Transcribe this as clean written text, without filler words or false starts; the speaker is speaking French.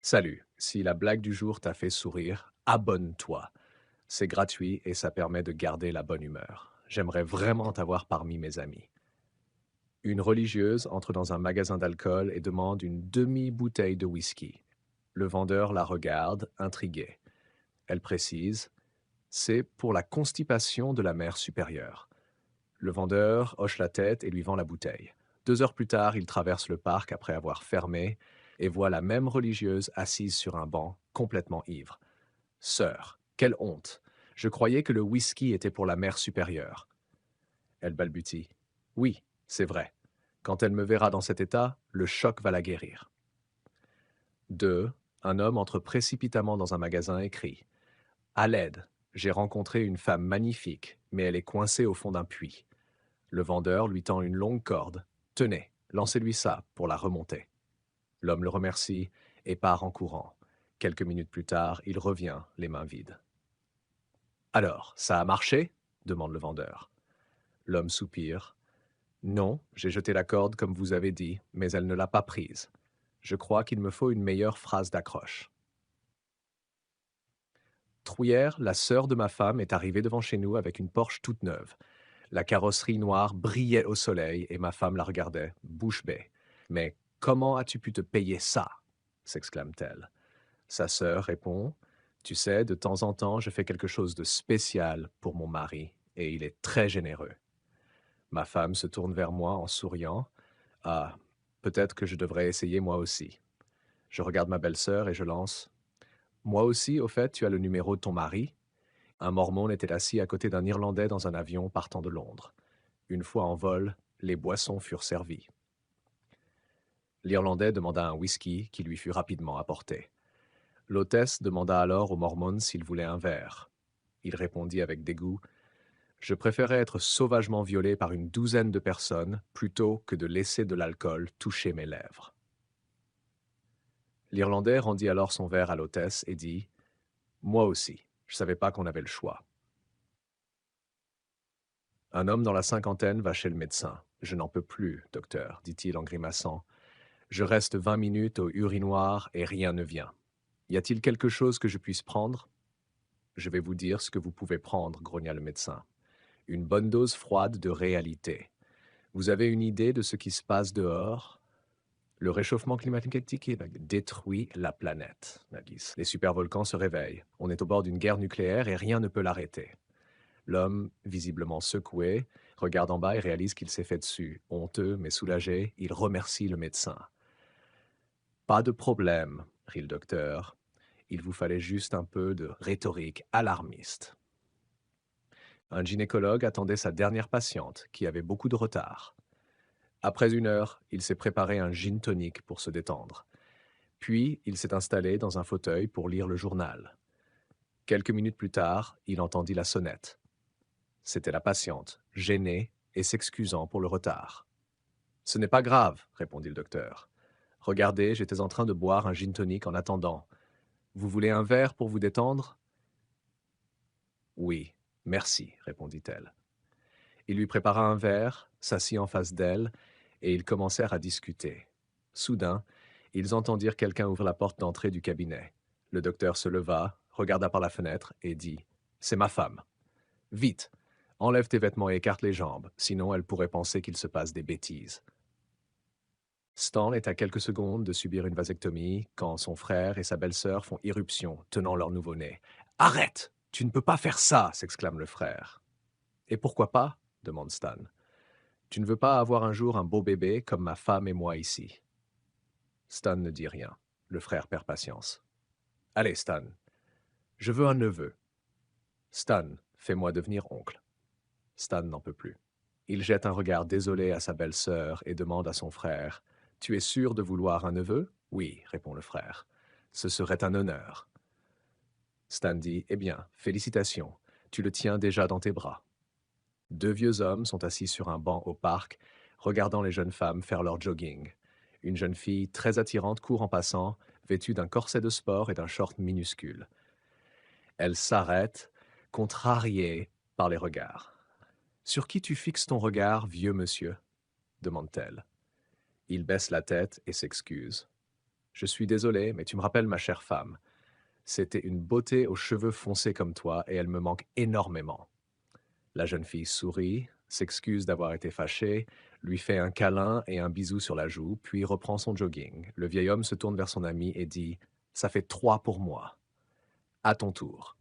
Salut, si la blague du jour t'a fait sourire, abonne-toi. C'est gratuit et ça permet de garder la bonne humeur. J'aimerais vraiment t'avoir parmi mes amis. Une religieuse entre dans un magasin d'alcool et demande une demi-bouteille de whisky. Le vendeur la regarde, intrigué. Elle précise, c'est pour la constipation de la mère supérieure. Le vendeur hoche la tête et lui vend la bouteille. 2 heures plus tard, il traverse le parc après avoir fermé et voit la même religieuse assise sur un banc, complètement ivre. Sœur, quelle honte! Je croyais que le whisky était pour la mère supérieure. Elle balbutie. Oui, c'est vrai. Quand elle me verra dans cet état, le choc va la guérir. 2. Un homme entre précipitamment dans un magasin et crie. À l'aide! J'ai rencontré une femme magnifique, mais elle est coincée au fond d'un puits. Le vendeur lui tend une longue corde. Tenez, lancez-lui ça pour la remonter. L'homme le remercie et part en courant. Quelques minutes plus tard, il revient, les mains vides. Alors, ça a marché? Demande le vendeur. L'homme soupire. Non, j'ai jeté la corde comme vous avez dit, mais elle ne l'a pas prise. Je crois qu'il me faut une meilleure phrase d'accroche. Trouillère, la sœur de ma femme, est arrivée devant chez nous avec une Porsche toute neuve. La carrosserie noire brillait au soleil et ma femme la regardait, bouche bée. Mais comment as-tu pu te payer ça? S'exclame-t-elle. Sa sœur répond, tu sais, de temps en temps, je fais quelque chose de spécial pour mon mari, et il est très généreux. Ma femme se tourne vers moi en souriant. Ah, peut-être que je devrais essayer moi aussi. Je regarde ma belle-sœur et je lance. Moi aussi, au fait, tu as le numéro de ton mari? Un mormon était assis à côté d'un Irlandais dans un avion partant de Londres. Une fois en vol, les boissons furent servies. L'Irlandais demanda un whisky qui lui fut rapidement apporté. L'hôtesse demanda alors au mormon s'il voulait un verre. Il répondit avec dégoût. Je préférais être sauvagement violé par une douzaine de personnes plutôt que de laisser de l'alcool toucher mes lèvres. L'Irlandais rendit alors son verre à l'hôtesse et dit moi aussi, je savais pas qu'on avait le choix. Un homme dans la cinquantaine va chez le médecin. Je n'en peux plus, docteur, dit-il en grimaçant. Je reste 20 minutes au urinoir et rien ne vient. Y a-t-il quelque chose que je puisse prendre? Je vais vous dire ce que vous pouvez prendre, grogna le médecin. Une bonne dose froide de réalité. Vous avez une idée de ce qui se passe dehors? Le réchauffement climatique détruit la planète, Alice. Les supervolcans se réveillent. On est au bord d'une guerre nucléaire et rien ne peut l'arrêter. L'homme, visiblement secoué, regarde en bas et réalise qu'il s'est fait dessus. Honteux mais soulagé, il remercie le médecin. Pas de problème, rit le docteur. Il vous fallait juste un peu de rhétorique alarmiste. Un gynécologue attendait sa dernière patiente, qui avait beaucoup de retard. Après 1 heure, il s'est préparé un gin tonic pour se détendre. Puis, il s'est installé dans un fauteuil pour lire le journal. Quelques minutes plus tard, il entendit la sonnette. C'était la patiente, gênée et s'excusant pour le retard. Ce n'est pas grave, répondit le docteur. Regardez, j'étais en train de boire un gin tonic en attendant. Vous voulez un verre pour vous détendre? Oui, merci, répondit-elle. Il lui prépara un verre, s'assit en face d'elle, et ils commencèrent à discuter. Soudain, ils entendirent quelqu'un ouvrir la porte d'entrée du cabinet. Le docteur se leva, regarda par la fenêtre et dit « C'est ma femme. Vite, enlève tes vêtements et écarte les jambes, sinon elle pourrait penser qu'il se passe des bêtises. » Stan est à quelques secondes de subir une vasectomie quand son frère et sa belle-sœur font irruption, tenant leur nouveau-né. « Arrête! Tu ne peux pas faire ça! » s'exclame le frère. « Et pourquoi pas? » demande Stan. « Tu ne veux pas avoir un jour un beau bébé comme ma femme et moi ici. » Stan ne dit rien. Le frère perd patience. « Allez, Stan. Je veux un neveu. » Stan, fais-moi devenir oncle. Stan n'en peut plus. Il jette un regard désolé à sa belle-sœur et demande à son frère. « Tu es sûr de vouloir un neveu? » « Oui, répond le frère. « Ce serait un honneur. » Stan dit. « Eh bien, félicitations. Tu le tiens déjà dans tes bras. » 2 vieux hommes sont assis sur un banc au parc, regardant les jeunes femmes faire leur jogging. Une jeune fille très attirante court en passant, vêtue d'un corset de sport et d'un short minuscule. Elle s'arrête, contrariée par les regards. « Sur qui tu fixes ton regard, vieux monsieur ?» demande-t-elle. Il baisse la tête et s'excuse. « Je suis désolé, mais tu me rappelles ma chère femme. C'était une beauté aux cheveux foncés comme toi et elle me manque énormément. La jeune fille sourit, s'excuse d'avoir été fâchée, lui fait un câlin et un bisou sur la joue, puis reprend son jogging. Le vieil homme se tourne vers son ami et dit: Ça fait 3 pour moi. À ton tour.